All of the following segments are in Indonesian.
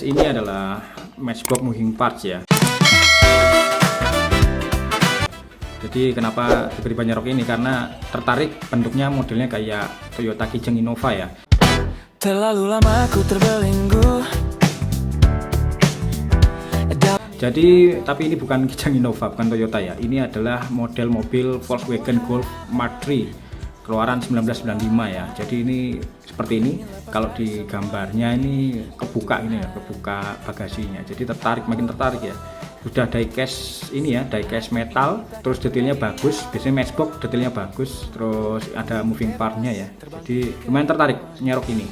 Ini adalah Matchbox Moving Parts ya. Jadi kenapa diberi banyak rok ini, karena tertarik bentuknya modelnya kayak Toyota Kijang Innova ya. Terlalu lama aku terbelenggu. Jadi tapi ini bukan Kijang Innova, bukan Toyota ya. Ini adalah model mobil Volkswagen Golf Mark III keluaran 1995 ya. Jadi ini seperti ini. Kalau di gambarnya ini kebuka ini ya, kebuka bagasinya. Jadi makin tertarik ya. Sudah diecast ini ya, diecast metal, terus detailnya bagus. Biasanya Matchbox detailnya bagus, terus ada moving part-nya ya. Jadi lumayan tertarik nyerok ini.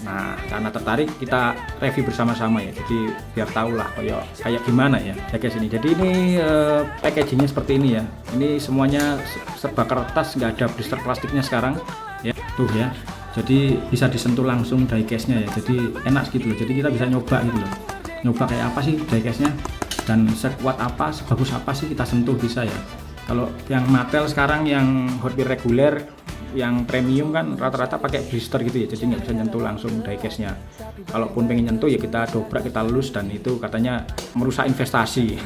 Nah, karena tertarik kita review bersama-sama ya. Jadi biar tahu lah kayak gimana ya diecast ini. Jadi ini packagingnya seperti ini ya. Ini semuanya serba kertas, nggak ada blister plastiknya sekarang ya. Tuh ya. Jadi bisa disentuh langsung diecast-nya ya. Jadi enak gitu loh. Jadi kita bisa nyoba gitu loh. Nyoba kayak apa sih diecast-nya, dan sekuat apa, sebagus apa sih kita sentuh bisa ya. Kalau yang Mattel sekarang yang Hot Wheels reguler, yang premium kan rata-rata pakai blister gitu ya, jadi nggak bisa nyentuh langsung diecast-nya. Kalaupun pengen nyentuh ya kita dobrak, kita lus, dan itu katanya merusak investasi.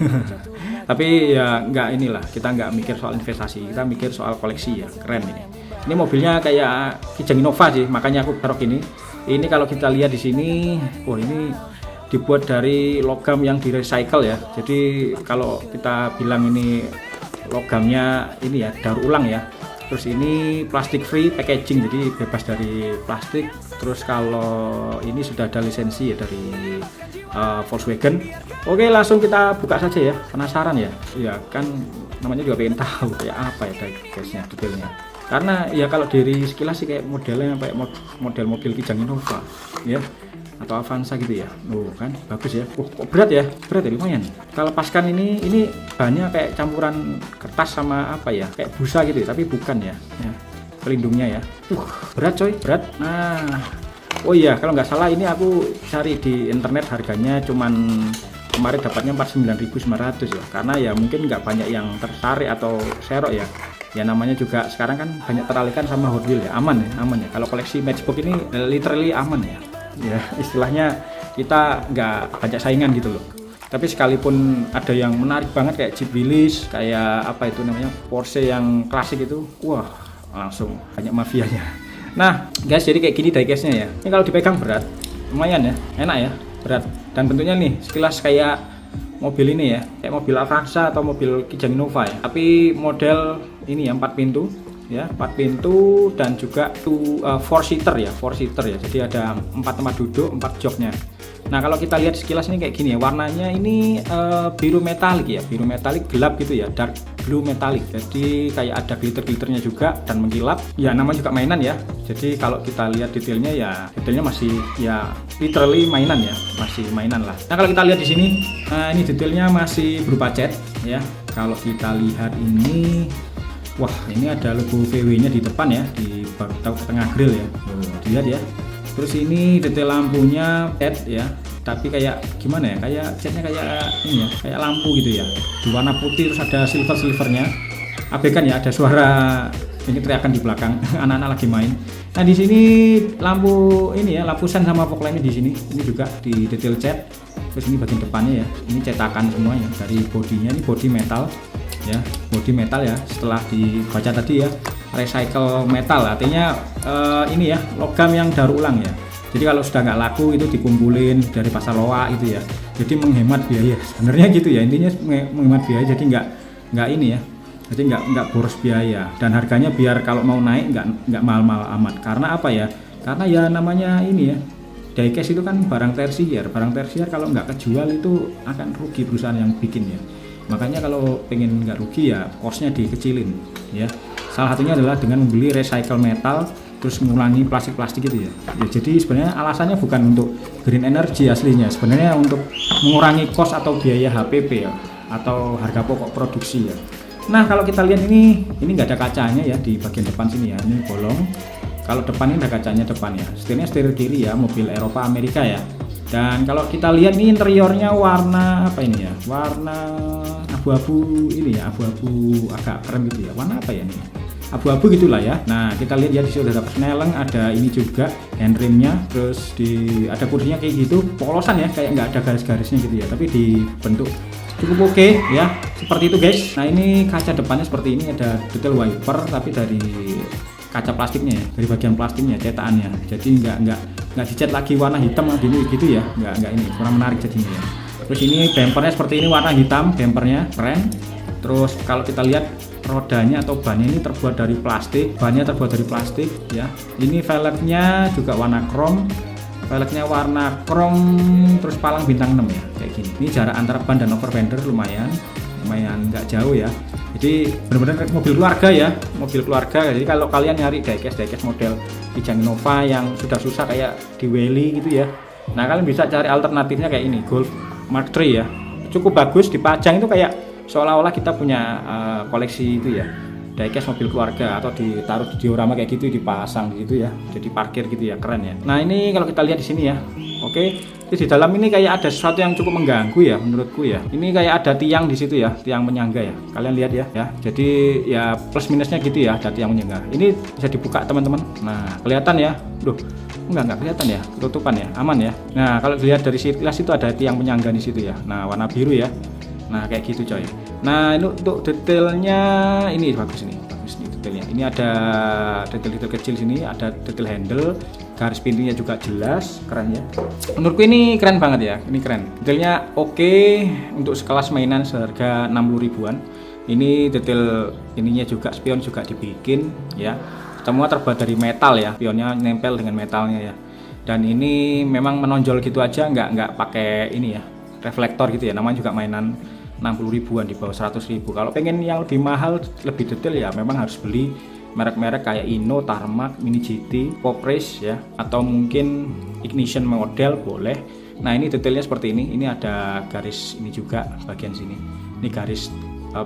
Tapi ya nggak, inilah kita nggak mikir soal investasi, kita mikir soal koleksi ya. Keren ini. Ini mobilnya kayak Kijang Innova sih, makanya aku taruh ini. Ini kalau kita lihat di sini, oh ini dibuat dari logam yang di recycle ya. Jadi kalau kita bilang ini logamnya ini ya daur ulang ya. Terus ini plastik free packaging, jadi bebas dari plastik. Terus kalau ini sudah ada lisensi ya dari Volkswagen. Oke, langsung kita buka saja ya. Penasaran ya? Ya kan namanya juga pengen tahu kayak apa ya guysnya, detailnya. Karena ya kalau dari sekilas sih kayak modelnya kayak model mobil Kijang Innova ya, atau Avanza gitu ya. Oh kan bagus ya. Kok berat ya? Berat ya, lumayan. Kalau lepaskan ini bahannya kayak campuran kertas sama apa ya, kayak busa gitu ya, tapi bukan ya. Pelindungnya ya. Berat coy, berat. Nah, oh iya, kalau nggak salah ini aku cari di internet harganya cuman kemarin dapatnya 49.900 ya. Karena ya mungkin nggak banyak yang tertarik atau serok ya. Ya namanya juga sekarang kan banyak teralihkan sama Hot Wheels ya. Aman ya. Kalau koleksi Matchbox ini literally aman ya. Ya istilahnya kita nggak banyak saingan gitu loh. Tapi sekalipun ada yang menarik banget kayak Jeep Willys, kayak apa itu namanya Porsche yang klasik itu, wah langsung banyak mafianya. Nah guys, jadi kayak gini diecast-nya ya. Ini kalau dipegang berat, lumayan ya, enak ya, berat. Dan bentuknya nih sekilas kayak mobil ini ya, kayak mobil Avanza atau mobil Kijang Innova ya. Tapi model ini ya 4 pintu. Ya, 4 pintu dan juga 4 seater ya. Jadi ada 4 tempat duduk, 4 joknya. Nah, kalau kita lihat sekilas ini kayak gini ya. Warnanya ini biru metalik ya. Biru metalik gelap gitu ya, dark blue metalik. Jadi kayak ada glitter-glitternya juga dan mengkilap. Ya, namanya juga mainan ya. Jadi kalau kita lihat detailnya ya, detailnya masih ya literally mainan ya. Masih mainan lah. Nah, kalau kita lihat di sini, ini detailnya masih berupa cat ya. Kalau kita lihat ini, wah ini ada logo VW-nya di depan ya, di baru tengah grill ya. Dilihat ya. Terus ini detail lampunya LED ya, tapi kayak gimana ya? Kayak catnya kayak ini ya, kayak lampu gitu ya. Di warna putih, terus ada silvernya. Abekan ya, ada suara ini teriakan di belakang anak-anak lagi main. Nah di sini lampu ini ya, lampu sen sama fog lamp-nya di sini. Ini juga di detail cat. Terus ini bagian depannya ya, ini cetakan semuanya dari bodinya, ini body metal ya, body metal ya. Setelah dibaca tadi ya, recycle metal, artinya ini ya logam yang daur ulang ya. Jadi kalau sudah nggak laku itu dikumpulin dari pasar loak gitu ya. Jadi menghemat biaya sebenarnya gitu ya, intinya menghemat biaya. Jadi nggak ini ya, jadi nggak boros biaya, dan harganya biar kalau mau naik nggak mahal-mahal amat. Karena apa ya? Karena ya namanya ini ya, diecast itu kan barang tersier kalau nggak kejual itu akan rugi perusahaan yang bikin ya. Makanya kalau pengen nggak rugi ya cost-nya dikecilin ya. Salah satunya adalah dengan membeli recycle metal, terus mengulangi plastik-plastik gitu ya. Jadi sebenarnya alasannya bukan untuk green energy aslinya, sebenarnya untuk mengurangi cost atau biaya HPP ya, atau harga pokok produksi ya. Nah kalau kita lihat ini nggak ada kacanya ya di bagian depan sini ya, ini bolong. Kalau depan ini ada kacanya depan ya. Setirnya setir kiri ya, mobil Eropa Amerika ya. Dan kalau kita lihat ini interiornya warna apa ini ya? Warna abu-abu ini ya, abu-abu agak krem gitu ya. Warna apa ya ini? abu-abu gitulah ya. Nah kita lihat ya, di sini ada persneleng, ada ini juga handremnya, terus ada kursinya kayak gitu, polosan ya, kayak nggak ada garis-garisnya gitu ya, tapi dibentuk cukup oke ya, seperti itu guys. Nah ini kaca depannya seperti ini, ada detail wiper tapi dari kaca plastiknya ya, dari bagian plastiknya cetakannya, jadi nggak dicat lagi warna hitam gini gitu ya, nggak ini kurang menarik jadinya ya. Terus ini bumpernya seperti ini, warna hitam bumpernya, keren. Terus kalau kita lihat rodanya atau bannya ini terbuat dari plastik, bannya terbuat dari plastik ya. Ini velgnya juga warna chrome, velgnya warna chrome, terus palang bintang 6 ya, kayak gini. Ini jarak antara ban dan over fender lumayan nggak jauh ya. Jadi benar-benar mobil keluarga ya, mobil keluarga. Jadi kalau kalian nyari diecast model Kijang Innova yang sudah susah kayak di Welly gitu ya, nah kalian bisa cari alternatifnya kayak ini, Golf Mark III ya, cukup bagus. Dipajang itu kayak seolah-olah kita punya koleksi itu ya, diecast mobil keluarga, atau ditaruh di diorama kayak gitu, dipasang gitu ya, jadi parkir gitu ya, keren ya. Nah ini kalau kita lihat di sini ya, oke, di dalam ini kayak ada sesuatu yang cukup mengganggu ya menurutku ya. Ini kayak ada tiang di situ ya, tiang penyangga ya, kalian lihat ya, jadi ya plus minusnya gitu ya, ada tiang penyangga. Ini bisa dibuka teman-teman. Nah kelihatan ya, loh enggak kelihatan ya, ketutupan ya, aman ya. Nah kalau dilihat dari sekilas itu ada tiang penyangga di situ ya, nah warna biru ya. Nah kayak gitu coy. Nah ini untuk detailnya ini bagus nih detailnya. Ini ada detail-detail kecil sini, ada detail handle, garis pintunya juga jelas, keren ya. Menurutku ini keren banget ya, ini keren. Detailnya oke, untuk sekelas mainan seharga 60 ribuan. Ini detail ininya juga, spion juga dibikin ya. Semua terbuat dari metal ya, spionnya nempel dengan metalnya ya. Dan ini memang menonjol gitu aja, nggak pakai ini ya, reflektor gitu ya. Namanya juga mainan 60 ribuan, di bawah 100 ribu. Kalau pengen yang lebih mahal, lebih detail ya memang harus beli merek-merek kayak Inno, Tarmac, Mini GT, Pop Race ya, atau mungkin Ignition model boleh. Nah ini detailnya seperti ini. Ini ada garis ini juga bagian sini. Ini garis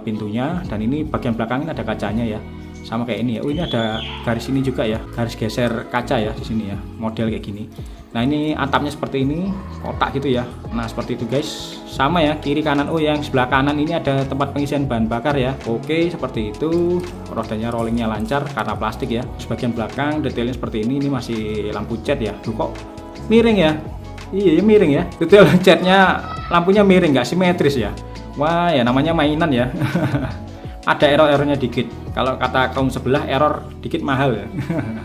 pintunya, dan ini bagian belakangnya ada kacanya ya, sama kayak ini ya. Oh ini ada garis ini juga ya, garis geser kaca ya di sini ya, model kayak gini. Nah ini atapnya seperti ini, kotak gitu ya. Nah seperti itu guys, sama ya, kiri kanan. Oh yang sebelah kanan ini ada tempat pengisian bahan bakar ya. Oke seperti itu. Rodanya rollingnya lancar karena plastik ya. Sebagian belakang detailnya seperti ini masih lampu cat ya. Duh kok miring ya. Iya miring ya, detail catnya, lampunya miring, nggak simetris ya. Wah ya namanya mainan ya. Ada error-errornya dikit. Kalau kata kaum sebelah, error dikit mahal ya.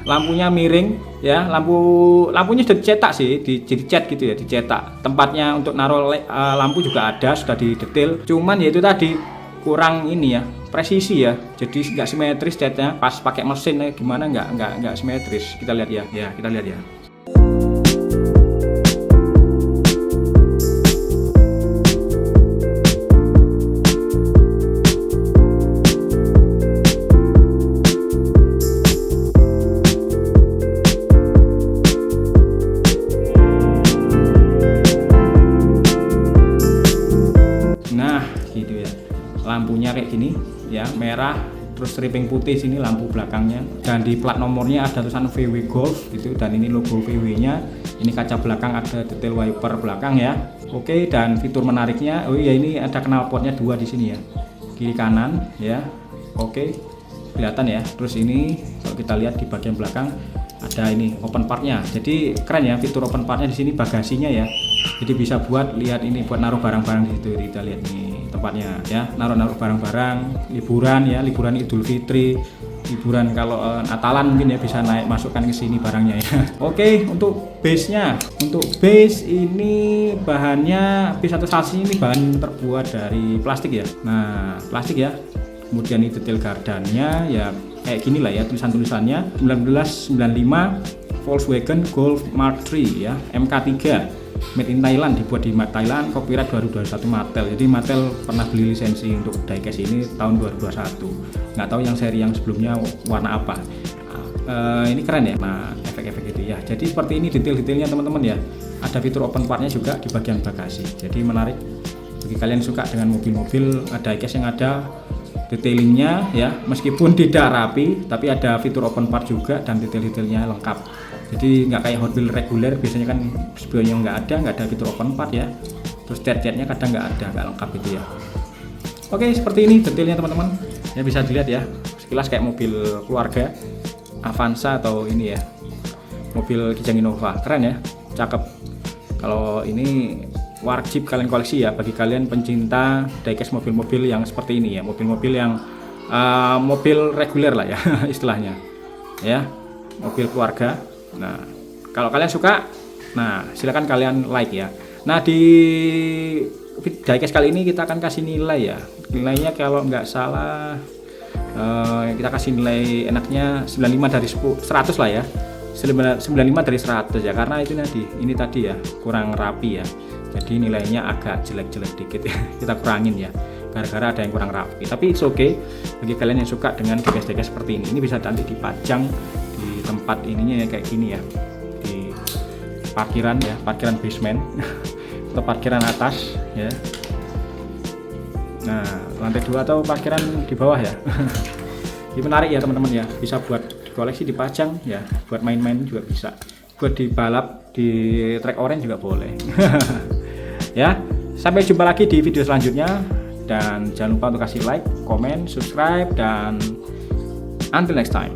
Lampunya miring ya, lampunya sudah dicetak sih, dicat gitu ya, dicetak. Tempatnya untuk naruh lampu juga ada, sudah didetail. Cuman ya itu tadi kurang ini ya, presisi ya. Jadi nggak simetris catnya. Pas pakai mesin gimana nggak simetris. Kita lihat ya. Ya, kita lihat ya. Lampunya kayak gini ya, merah, terus striping putih sini lampu belakangnya, dan di plat nomornya ada tulisan VW Golf gitu, dan ini logo VW nya. Ini kaca belakang ada detail wiper belakang ya. Oke, dan fitur menariknya, oh iya ini ada knalpotnya 2 di sini ya, kiri kanan ya. Oke kelihatan ya. Terus ini kalau kita lihat di bagian belakang ada ini open partnya, jadi keren ya fitur open partnya di sini, bagasinya ya. Jadi bisa buat lihat ini, buat naruh barang-barang di situ. Kita lihat nih tempatnya ya, naruh barang-barang, liburan ya, liburan Idul Fitri, liburan kalau Natalan mungkin ya, bisa naik masukkan ke sini barangnya ya. Oke, untuk base-nya, untuk base ini bahannya, base atau sasis ini bahan terbuat dari plastik ya. Nah plastik ya. Kemudian ini detail gardannya ya kayak gini lah ya, tulisan-tulisannya 1995 Volkswagen Golf Mark III ya, MK3, made in Thailand, dibuat di Thailand, copyright 2021 Mattel. Jadi Mattel pernah beli lisensi untuk diecast ini tahun 2021. Nggak tahu yang seri yang sebelumnya warna apa. Ini keren ya, nah efek-efek itu ya. Jadi seperti ini detail-detailnya teman-teman ya. Ada fitur open partnya juga di bagian bagasi. Jadi menarik bagi kalian suka dengan mobil-mobil diecast yang ada detailingnya ya, meskipun tidak rapi tapi ada fitur open part juga, dan detail-detailnya lengkap. Jadi nggak kayak Hot Wheels reguler, biasanya kan spionnya nggak ada fitur open part ya. Terus cat-catnya kadang nggak lengkap gitu ya. Oke seperti ini detailnya teman-teman ya, bisa dilihat ya. sekilas kayak mobil keluarga Avanza atau ini ya, mobil Kijang Innova. Keren ya, cakep. Kalau ini wajib kalian koleksi ya, bagi kalian pencinta diecast mobil-mobil yang seperti ini ya, mobil-mobil yang mobil reguler lah ya istilahnya ya, mobil keluarga. Nah kalau kalian suka, nah silakan kalian like ya. Nah di diecast kali ini kita akan kasih nilai ya, nilainya kalau nggak salah kita kasih nilai enaknya 95 dari 100 lah ya, 95 dari 100 ya, karena ini tadi ya kurang rapi ya, jadi nilainya agak jelek-jelek dikit ya kita kurangin ya, gara-gara ada yang kurang rapi. Tapi it's okay bagi kalian yang suka dengan diecast seperti ini bisa nanti dipajang di tempat ininya ya, kayak gini ya, di parkiran ya, parkiran basement atau parkiran atas ya. Nah lantai 2 atau parkiran di bawah ya ini menarik ya teman-teman ya, bisa buat koleksi dipajang ya, buat main-main juga bisa, buat dibalap di track orange juga boleh ya. Sampai jumpa lagi di video selanjutnya, dan jangan lupa untuk kasih like, comment, subscribe, dan until next time.